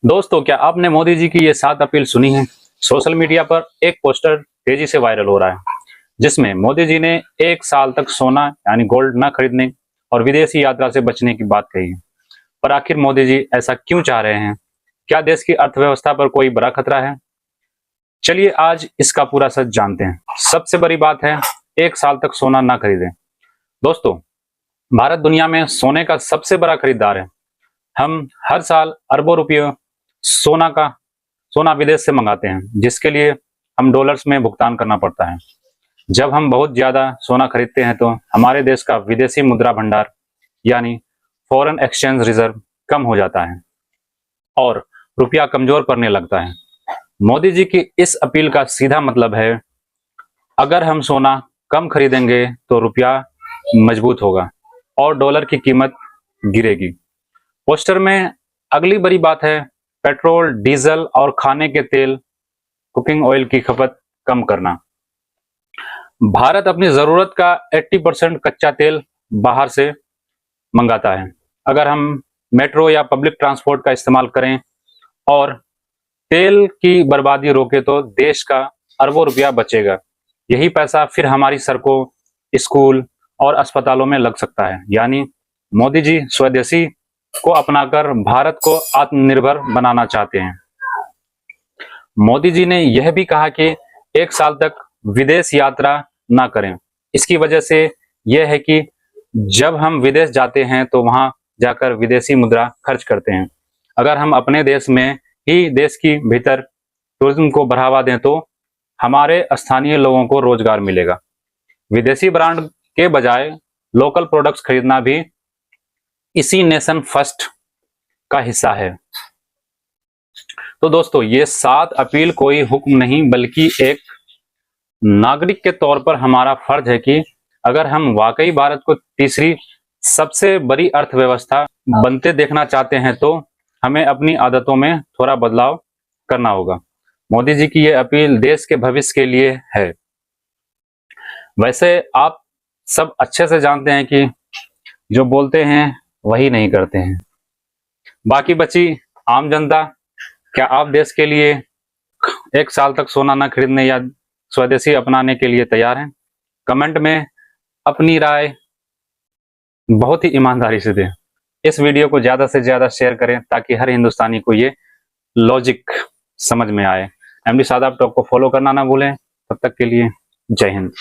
दोस्तों, क्या आपने मोदी जी की ये 7 अपील सुनी है? सोशल मीडिया पर एक पोस्टर तेजी से वायरल हो रहा है, जिसमें मोदी जी ने 1 साल तक सोना यानी गोल्ड न खरीदने और विदेशी यात्रा से बचने की बात कही है। पर आखिर मोदी जी ऐसा क्यों चाह रहे हैं? क्या देश की अर्थव्यवस्था पर कोई बड़ा खतरा है? चलिए आज इसका पूरा सच जानते हैं। सबसे बड़ी बात है, 1 साल तक सोना न खरीदें। दोस्तों, भारत दुनिया में सोने का सबसे बड़ा खरीदार है। हम हर साल अरबों रुपये सोना विदेश से मंगाते हैं, जिसके लिए हम डॉलर्स में भुगतान करना पड़ता है। जब हम बहुत ज्यादा सोना खरीदते हैं तो हमारे देश का विदेशी मुद्रा भंडार यानी फॉरेन एक्सचेंज रिजर्व कम हो जाता है और रुपया कमजोर पड़ने लगता है। मोदी जी की इस अपील का सीधा मतलब है, अगर हम सोना कम खरीदेंगे तो रुपया मजबूत होगा और डॉलर की कीमत गिरेगी। पोस्टर में अगली बड़ी बात है, पेट्रोल, डीजल और खाने के तेल, कुकिंग ऑयल की खपत कम करना। भारत अपनी जरूरत का 80% कच्चा तेल बाहर से मंगाता है। अगर हम मेट्रो या पब्लिक ट्रांसपोर्ट का इस्तेमाल करें और तेल की बर्बादी रोके तो देश का अरबों रुपया बचेगा। यही पैसा फिर हमारी सड़कों, स्कूल और अस्पतालों में लग सकता है। यानी मोदी जी स्वदेशी को अपनाकर भारत को आत्मनिर्भर बनाना चाहते हैं। मोदी जी ने यह भी कहा कि 1 साल तक विदेश यात्रा ना करें। इसकी वजह से यह है कि जब हम विदेश जाते हैं तो वहां जाकर विदेशी मुद्रा खर्च करते हैं। अगर हम अपने देश में ही देश की भीतर टूरिज्म को बढ़ावा दें तो हमारे स्थानीय लोगों को रोजगार मिलेगा। विदेशी ब्रांड के बजाय लोकल प्रोडक्ट्स खरीदना भी इसी नेशन फर्स्ट का हिस्सा है। तो दोस्तों, ये 7 अपील कोई हुक्म नहीं बल्कि एक नागरिक के तौर पर हमारा फर्ज है कि अगर हम वाकई भारत को तीसरी सबसे बड़ी अर्थव्यवस्था बनते देखना चाहते हैं तो हमें अपनी आदतों में थोड़ा बदलाव करना होगा। मोदी जी की यह अपील देश के भविष्य के लिए है। वैसे आप सब अच्छे से जानते हैं कि जो बोलते हैं वही नहीं करते हैं। बाकी बची आम जनता, क्या आप देश के लिए 1 साल तक सोना न खरीदने या स्वदेशी अपनाने के लिए तैयार हैं? कमेंट में अपनी राय बहुत ही ईमानदारी से दें। इस वीडियो को ज्यादा से ज्यादा शेयर करें ताकि हर हिंदुस्तानी को ये लॉजिक समझ में आए। एमडी शादाब टॉक को फॉलो करना ना भूलें। तब तक के लिए जय हिंद।